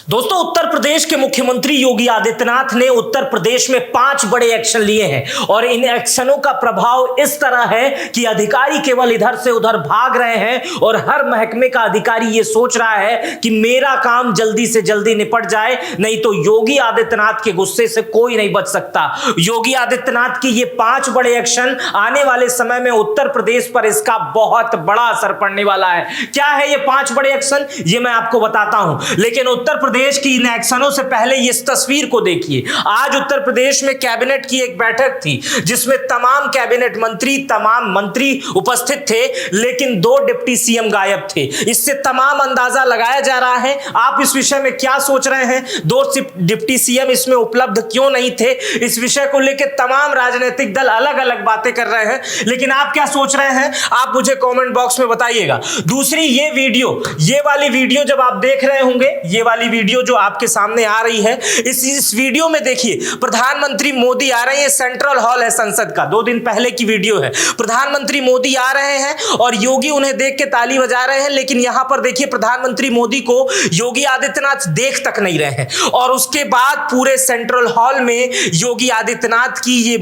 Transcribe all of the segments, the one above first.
दोस्तों, उत्तर प्रदेश के मुख्यमंत्री योगी आदित्यनाथ ने उत्तर प्रदेश में 5 बड़े एक्शन लिए हैं और इन एक्शनों का प्रभाव इस तरह है कि अधिकारी केवल इधर से उधर भाग रहे हैं और हर महकमे का अधिकारी यह सोच रहा है कि मेरा काम जल्दी से जल्दी निपट जाए, नहीं तो योगी आदित्यनाथ के गुस्से से कोई नहीं बच सकता। योगी आदित्यनाथ की ये 5 बड़े एक्शन आने वाले समय में उत्तर प्रदेश पर इसका बहुत बड़ा असर पड़ने वाला है। क्या है ये 5 बड़े एक्शन, ये मैं आपको बताता हूं, लेकिन उत्तर प्रदेश की इन एक्शनों से पहले इस तस्वीर को देखिए। आज उत्तर प्रदेश में कैबिनेट की एक बैठक थी जिसमें तमाम कैबिनेट मंत्री, तमाम मंत्री उपस्थित थे, लेकिन 2 डिप्टी सीएम गायब थे। इससे तमाम अंदाजा लगाया जा रहा है। आप इस विषय में क्या सोच रहे हैं? 2 डिप्टी सीएम इसमें उपलब्ध क्यों नहीं थे? इस विषय को लेकर तमाम राजनीतिक दल अलग अलग बातें कर रहे हैं, लेकिन आप क्या सोच रहे हैं आप मुझे कमेंट बॉक्स में बताइएगा। दूसरी, ये वाली वीडियो जब आप देख रहे होंगे, ये वाली वीडियो जो आपके सामने आ रही है, इस वीडियो में देखिए प्रधानमंत्री मोदी आ रहे हैं। सेंट्रल हॉल है संसद का, 2 दिन पहले की वीडियो है। प्रधानमंत्री मोदी आ रहे हैं और योगी उन्हें देख के ताली बजा रहे हैं, लेकिन यहां पर देखिए प्रधानमंत्री मोदी को योगी आदित्यनाथ देख तक नहीं रहे हैं। और उसके बाद पूरे सेंट्रल हॉल में योगी आदित्यनाथ की ये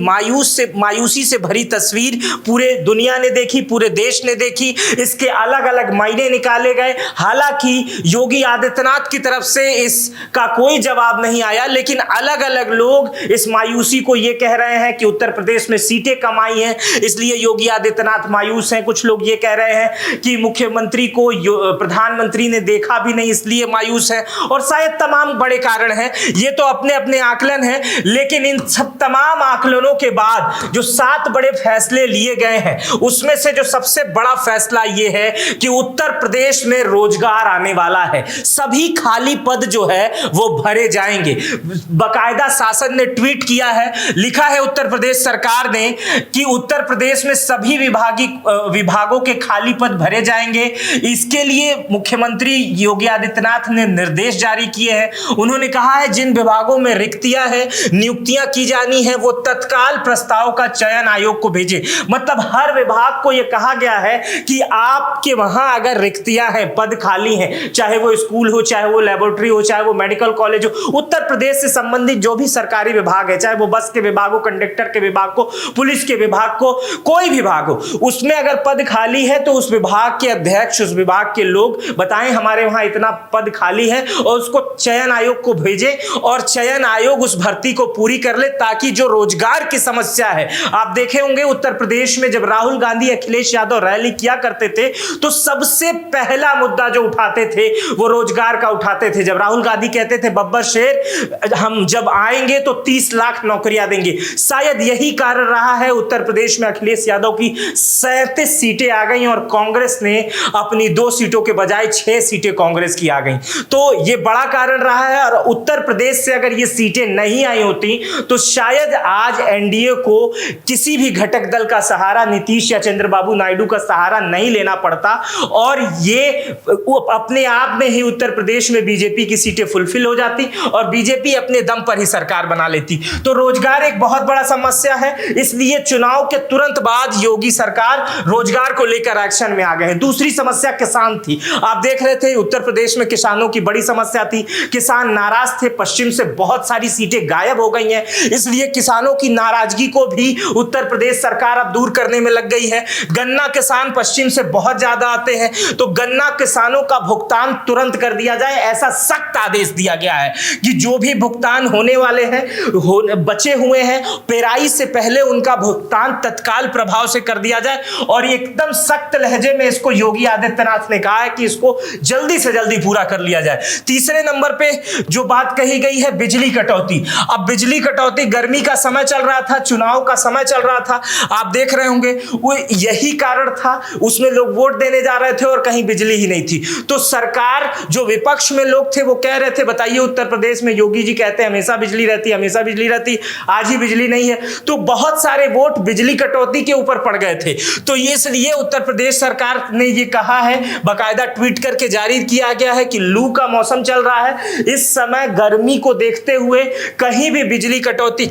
मायूसी से भरी तस्वीर पूरे दुनिया ने देखी, पूरे देश ने देखी। इसके अलग अलग मायने निकाले गए। हालांकि योगी आदित्यनाथ की तरफ से इसका कोई जवाब नहीं आया, लेकिन अलग अलग लोग इस मायूसी को यह कह रहे हैं कि उत्तर प्रदेश में सीटें कम आई हैं, इसलिए योगी आदित्यनाथ मायूस हैं। कुछ लोग ये कह रहे हैं कि मुख्यमंत्री को प्रधानमंत्री ने देखा भी नहीं, इसलिए मायूस है, और शायद तमाम बड़े कारण हैं। ये तो अपने अपने आकलन हैं, लेकिन इन सब तमाम आकलनों के बाद जो 7 बड़े फैसले लिए गए हैं, उसमें से जो सबसे बड़ा फैसला ये है कि उत्तर प्रदेश में रोजगार आने वाला है। सभी खाली पद जो है वो भरे जाएंगे। बाकायदा शासन ने ट्वीट किया है, लिखा है उत्तर प्रदेश सरकार ने कि उत्तर प्रदेश में सभी विभागों के खाली पद भरे जाएंगे। इसके लिए मुख्यमंत्री योगी आदित्यनाथ ने निर्देश जारी किए हैं। उन्होंने कहा है जिन विभागों में रिक्तियां हैं, नियुक्तियां की जानी है, वो तत्काल प्रस्ताव का चयन आयोग को भेजे। मतलब हर विभाग को यह कहा गया है कि आपके वहां अगर रिक्तियां हैं, पद खाली हैं, चाहे वो स्कूल हो, चाहे वो लेबोरेटरी हो, चाहे वो मेडिकल कॉलेज हो, उत्तर प्रदेश से संबंधित जो भी सरकारी विभाग है, चाहे वो बस के विभाग हो, कंडक्टर के विभाग को, पुलिस के विभाग को, कोई विभाग हो, उसमें अगर पद खाली है तो उस विभाग के अध्यक्ष, उस विभाग के लोग बताएं हमारे वहां इतना पद खाली है, और उसको चयन आयोग को भेजे और चयन आयोग उस भर्ती को पूरी कर ले, ताकि जो रोजगार की समस्या है, आप देखे होंगे उत्तर प्रदेश में जब राहुल गांधी, अखिलेश यादव रैली किया करते थे तो सबसे पहला मुद्दा जो उठाते थे वो रोजगार का उठाते थे। जब राहुल गांधी कहते थे बब्बर शेर, हम जब आएंगे तो 30 लाख नौकरियां देंगे। शायद यही कारण रहा है उत्तर प्रदेश में अखिलेश यादव की 37 सीटें आ गई और कांग्रेस ने अपनी 2 सीटों के बजाय 6 सीटें कांग्रेस की आ गई। तो यह बड़ा कारण रहा है, और उत्तर प्रदेश से अगर ये सीटें नहीं आई होती तो शायद आज एनडीए को किसी भी घटक दल का सहारा, नीतीश या चंद्रबाबू नायडू का सहारा नहीं लेना पड़ता, और ये अपने आप में ही उत्तर प्रदेश में बीजेपी की सीटें फुलफिल हो जाती और बीजेपी अपने दम पर ही सरकार बना लेती। तो रोजगार एक बहुत बड़ा समस्या है, इसलिए चुनाव के तुरंत बाद योगी सरकार रोजगार को लेकर एक्शन में आ गए हैं। दूसरी समस्या किसान थी। आप देख रहे थे उत्तर प्रदेश में किसानों की बड़ी समस्या थी। किसान नाराज थे, पश्चिम से बहुत सारी सीटें गायब हो गई हैं, इसलिए किसानों की नाराजगी को भी उत्तर प्रदेश सरकार अब दूर करने में लग गई है। गन्ना किसान पश्चिम से बहुत ज्यादा आते हैं, तो गन्ना किसानों का भुगतान तुरंत कर दिया जाए, ऐसा सख्त आदेश दिया गया है कि जो भी भुगतान होने वाले हैं, बचे हुए हैं, पेराई से पहले उनका भुगतान तत्काल प्रभाव से कर दिया जाए। और एकदम सख्त लहजे में इसको योगी आदित्यनाथ ने कहा है कि इसको जल्दी से जल्दी पूरा कर लिया जाए। तीसरे नंबर पे जो बात कही गई है बिजली कटौती। अब बिजली कटौती, गर्मी का समय चल रहा था, चुनाव का समय चल रहा था, आप देख रहे होंगे, वो यही कारण था। उसमें लोग वोट देने जा रहे थे और कहीं बिजली ही नहीं थी, तो सरकार, जो विपक्ष में लोग थे वो कह रहे थे बताइए उत्तर प्रदेश में योगी जी कहते हैं हमेशा बिजली रहती है, हमेशा बिजली रहती, आज ही बिजली नहीं है, तो बहुत सारे वोट बिजली कटौती के ऊपर पड़ गए थे। तो इसलिए उत्तर प्रदेश सरकार ने ये कहा है, बाकायदा ट्वीट करके जारी किया गया है कि लू का मौसम चल रहा है, इस समय गर्मी को देखते हुए कहीं भी बिजली कटौती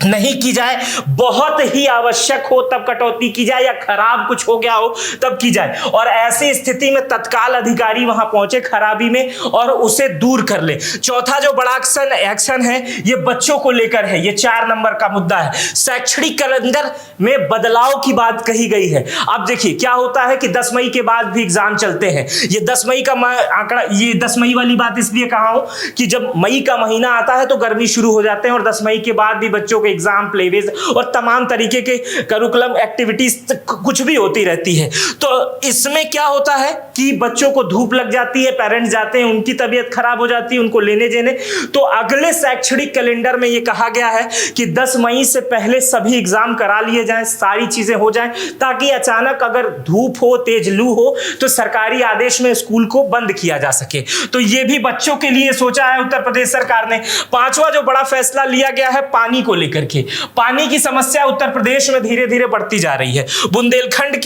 नहीं की जाए, बहुत ही आवश्यक हो तब कटौती की जाए, या खराब कुछ हो गया हो तब की जाए। और ऐसी स्थिति में तत्काल अधिकारी वहां पहुंचे खराबी में और उसे दूर कर ले। चौथा जो बड़ा एक्शन है ये बच्चों को लेकर है, ये 4 नंबर का मुद्दा है। शैक्षणिक कैलेंडर में बदलाव की बात कही गई है। अब देखिए क्या होता है कि 10 मई के बाद भी एग्जाम चलते हैं। ये 10 मई का आंकड़ा, ये 10 मई वाली बात इसलिए कहा हो कि जब मई का महीना आता है तो गर्मी शुरू हो जाते हैं और 10 मई के बाद भी बच्चों के एग्जाम, प्लेवेज और तमाम तरीके के करिकुलम एक्टिविटीज कुछ भी होती रहती है। तो इसमें क्या होता है कि बच्चों को धूप लग जाती है, पेरेंट्स जाते हैं, उनकी तबीयत खराब हो जाती है, उनको लेने देने। तो अगले शैक्षणिक कैलेंडर में यह कहा गया है कि 10 मई से पहले सभी एग्जाम करा लिए जाएं, सारी चीजें हो जाएं, ताकि अचानक अगर धूप हो, तेज लू हो तो सरकारी आदेश में स्कूल को बंद किया जा सके। तो यह भी बच्चों के लिए सोचा है उत्तर प्रदेश सरकार ने। पांचवा जो बड़ा फैसला लिया गया है पानी को लेकर के। पानी की समस्या उत्तर प्रदेश में धीरे धीरे बढ़ती जा रही है। बुंदेलखंड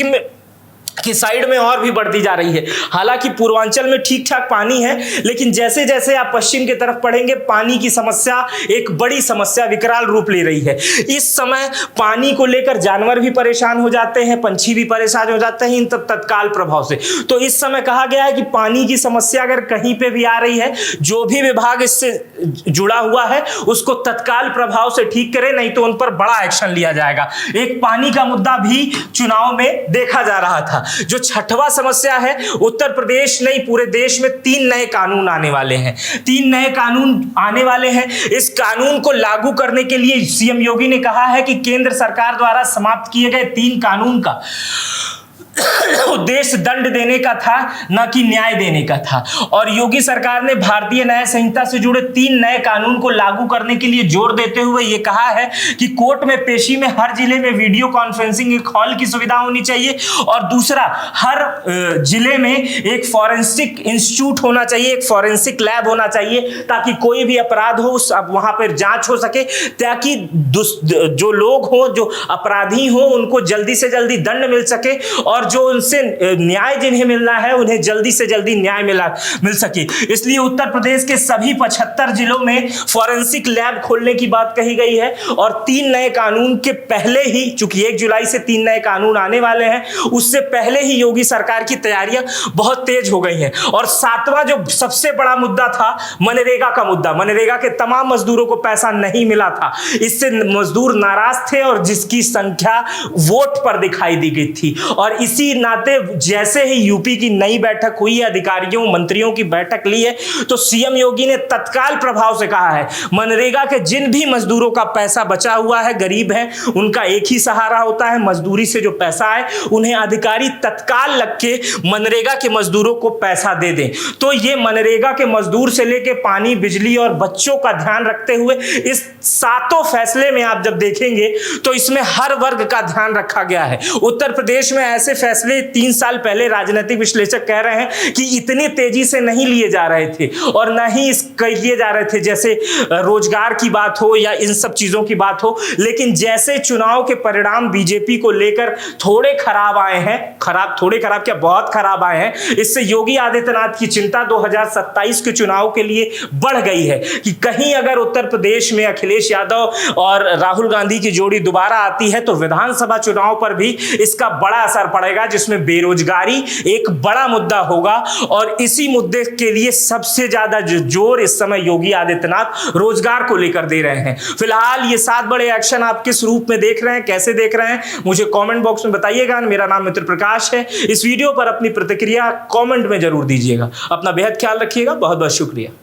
की साइड में और भी बढ़ती जा रही है। हालांकि पूर्वांचल में ठीक ठाक पानी है, लेकिन जैसे जैसे आप पश्चिम की तरफ बढ़ेंगे पानी की समस्या एक बड़ी समस्या विकराल रूप ले रही है। इस समय पानी को लेकर जानवर भी परेशान हो जाते हैं, पंछी भी परेशान हो जाते हैं इन तत्काल प्रभाव से। तो इस समय कहा गया है कि पानी की समस्या अगर कहीं पे भी आ रही है, जो भी विभाग इससे जुड़ा हुआ है उसको तत्काल प्रभाव से ठीक करे, नहीं तो उन पर बड़ा एक्शन लिया जाएगा। एक पानी का मुद्दा भी चुनाव में देखा जा रहा था। जो छठवां समस्या है, उत्तर प्रदेश नहीं पूरे देश में 3 नए कानून आने वाले हैं। 3 नए कानून आने वाले हैं। इस कानून को लागू करने के लिए सीएम योगी ने कहा है कि केंद्र सरकार द्वारा समाप्त किए गए 3 कानून का उद्देश्य दंड देने का था, न कि न्याय देने का था। और योगी सरकार ने भारतीय न्याय संहिता से जुड़े 3 नए कानून को लागू करने के लिए जोर देते हुए यह कहा है कि कोर्ट में पेशी में हर जिले में वीडियो कॉन्फ्रेंसिंग एक हॉल की सुविधा होनी चाहिए, और दूसरा हर जिले में एक फॉरेंसिक इंस्टीट्यूट होना चाहिए, एक फॉरेंसिक लैब होना चाहिए, ताकि कोई भी अपराध हो वहां पर जांच हो सके, ताकि जो लोग हो, जो अपराधी हो, उनको जल्दी से जल्दी दंड मिल सके और जो उनसे न्याय जिन्हें मिलना है उन्हें जल्दी से जल्दी न्याय मिल सके। इसलिए उत्तर प्रदेश के सभी 75 जिलों में फॉरेंसिक लैब खोलने की बात कही गई है। और 3 नए कानून के पहले ही, चूंकि 1 जुलाई से 3 नए कानून आने वाले हैं, उससे पहले ही योगी सरकार की तैयारियां बहुत तेज हो गई हैं। और 7वां जो सबसे बड़ा मुद्दा था मनरेगा का मुद्दा। मनरेगा के तमाम मजदूरों को पैसा नहीं मिला था, इससे मजदूर नाराज थे और जिसकी संख्या वोट पर दिखाई दी गई थी। और इसी नाते जैसे ही यूपी की नई बैठक हुई है, अधिकारियों मंत्रियों की बैठक ली है, तो सीएम योगी ने तत्काल प्रभाव से कहा है मनरेगा के जिन भी मजदूरों का पैसा बचा हुआ है, गरीब है, उनका एक ही सहारा होता है मजदूरी से जो पैसा है, उन्हें अधिकारी तत्काल लग के मनरेगा के मजदूरों को पैसा दे दें। तो ये मनरेगा के मजदूर से लेके पानी, बिजली और बच्चों का ध्यान रखते हुए इस 7 फैसले में आप जब देखेंगे तो इसमें हर वर्ग का ध्यान रखा गया है। उत्तर प्रदेश में ऐसे फैसले 3 साल पहले राजनीतिक विश्लेषक कह रहे हैं कि इतनी तेजी से नहीं लिए जा रहे थे और न ही किए जा रहे थे, जैसे रोजगार की बात हो या इन सब चीजों की बात हो। लेकिन जैसे चुनाव के परिणाम बीजेपी को लेकर थोड़े खराब आए हैं, थोड़े खराब क्या बहुत खराब आए हैं, इससे योगी आदित्यनाथ की चिंता 2027 के चुनाव के लिए बढ़ गई है कि कहीं अगर उत्तर प्रदेश में अखिलेश यादव और राहुल गांधी की जोड़ी दोबारा आती है तो विधानसभा चुनाव पर भी इसका बड़ा असर पड़ेगा, जिसमें बेरोजगारी एक बड़ा मुद्दा होगा। और इसी मुद्दे के लिए सबसे ज्यादा जोर इस समय योगी आदित्यनाथ रोजगार को लेकर दे रहे हैं। फिलहाल ये 7 बड़े एक्शन आप किस रूप में देख रहे हैं, कैसे देख रहे हैं, मुझे कमेंट बॉक्स में बताइएगा। मेरा नाम मित्र प्रकाश है। इस वीडियो पर अपनी प्रतिक्रिया कमेंट में जरूर दीजिएगा। अपना बेहद ख्याल रखिएगा। बहुत बहुत शुक्रिया।